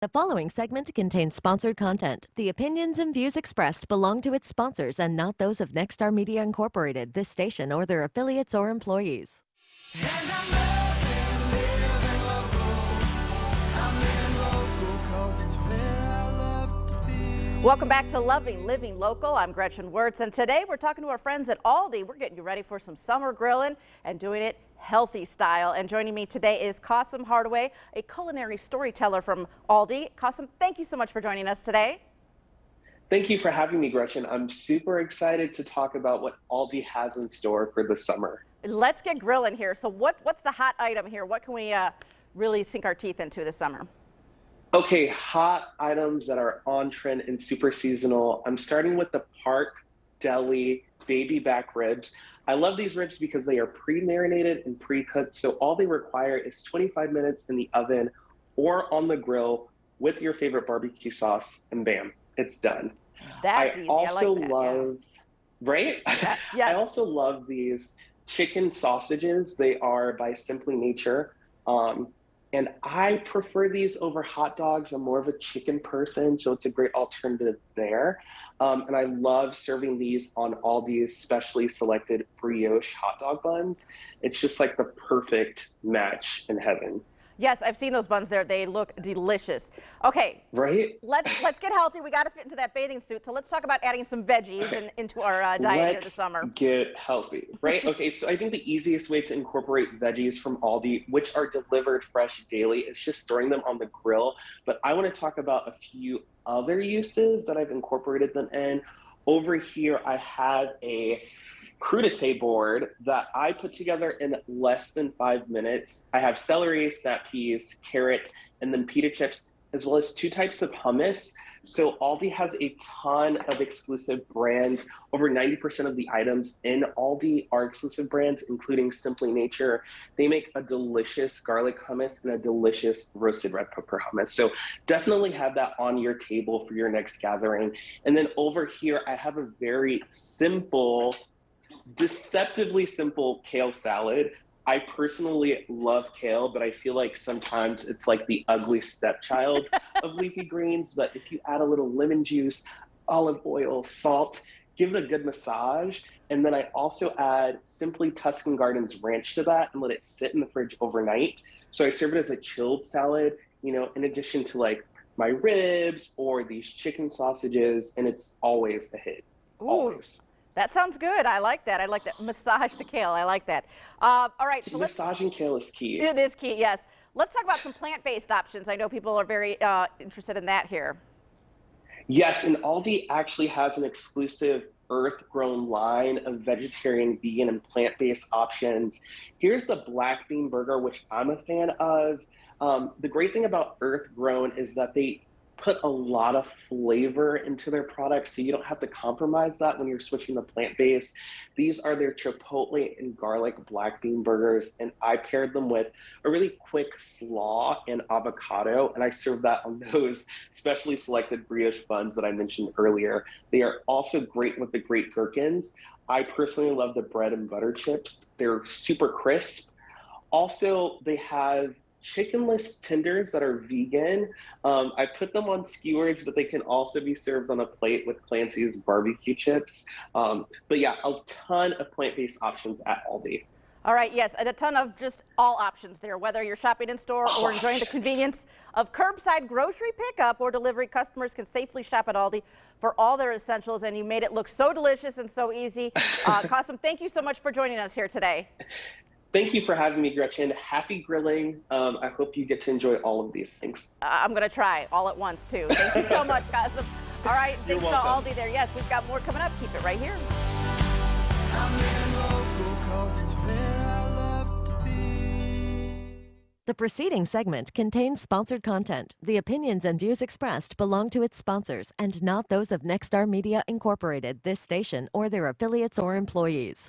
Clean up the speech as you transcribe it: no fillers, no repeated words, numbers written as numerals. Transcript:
The following segment contains sponsored content. The opinions and views expressed belong to its sponsors and not those of Nexstar Media Incorporated, this station, or their affiliates or employees. Welcome back to Loving Living Local. I'm Gretchen Wirtz, and today we're talking to our friends at Aldi. We're getting you ready for some summer grilling and doing it healthy style. And joining me today is Qasim Hardaway, a culinary storyteller from Aldi. Qasim, thank you so much for joining us today. Thank you for having me, Gretchen. I'm super excited to talk about what Aldi has in store for the summer. Let's get grilling here. So what's the hot item here? What can we really sink our teeth into this summer? Okay, hot items that are on trend and super seasonal. I'm starting with the Park Deli baby back ribs. I love these ribs because they are pre-marinated and pre-cooked, so all they require is 25 minutes in the oven or on the grill with your favorite barbecue sauce, and bam, it's done. That's I easy. also I like that. love, right? Yes, I yes. also love these chicken sausages. They are by Simply Nature. And I prefer these over hot dogs. I'm more of a chicken person, so it's a great alternative there. And I love serving these on Aldi's specially selected brioche hot dog buns. It's just like the perfect match in heaven. Yes, I've seen those buns there. They look delicious. Okay, Right? let's get healthy. We got to fit into that bathing suit. So let's talk about adding some veggies into our diet here this Let's summer. get healthy, right? Okay, so I think the easiest way to incorporate veggies from Aldi, which are delivered fresh daily, is just throwing them on the grill. But I want to talk about a few other uses that I've incorporated them in. Over here, I have a crudité board that I put together in less than 5 minutes. I have celery, snap peas, carrots, and then pita chips, as well as two types of hummus. So Aldi has a ton of exclusive brands. Over 90% of the items in Aldi are exclusive brands, including Simply Nature. They make a delicious garlic hummus and a delicious roasted red pepper hummus. So definitely have that on your table for your next gathering. And then over here, I have a very simple, deceptively simple kale salad. I personally love kale, but I feel like sometimes it's like the ugly stepchild of leafy greens. But if you add a little lemon juice, olive oil, salt, give it a good massage. And then I also add Simply Tuscan Gardens ranch to that and let it sit in the fridge overnight. So I serve it as a chilled salad, in addition to like my ribs or these chicken sausages, and it's always a hit. Ooh, Always. that sounds good. I like that. I like that. Massage the kale. I like that. All right, so Massaging kale is key. it is key, yes. Let's talk about some plant-based options. I know people are very interested in that here. Yes, and Aldi actually has an exclusive earth-grown line of vegetarian, vegan, and plant-based options. Here's the black bean burger, which I'm a fan of. The great thing about earth-grown is that they put a lot of flavor into their products, so you don't have to compromise that when you're switching to plant-based. These are their chipotle and garlic black bean burgers, and I paired them with a really quick slaw and avocado, and I serve that on those specially selected brioche buns that I mentioned earlier. They are also great with the great gherkins. I personally love the bread and butter chips. They're super crisp. Also, they have chickenless tenders that are vegan. I put them on skewers, but they can also be served on a plate with Clancy's barbecue chips. But yeah, a ton of plant-based options at Aldi. All right, yes, and a ton of just all options there, whether you're shopping in store or enjoying the convenience of curbside grocery pickup or delivery. Customers can safely shop at Aldi for all their essentials, and you made it look so delicious and so easy. Qasim, thank you so much for joining us here today. Thank you for having me, Gretchen. Happy grilling. I hope you get to enjoy all of these things. I'm going to try all at once, too. Thank you so much, Qasim. All right, You're thanks to welcome. Aldi there. Yes, we've got more coming up. Keep it right here. The preceding segment contains sponsored content. The opinions and views expressed belong to its sponsors and not those of Nexstar Media Incorporated, this station, or their affiliates or employees.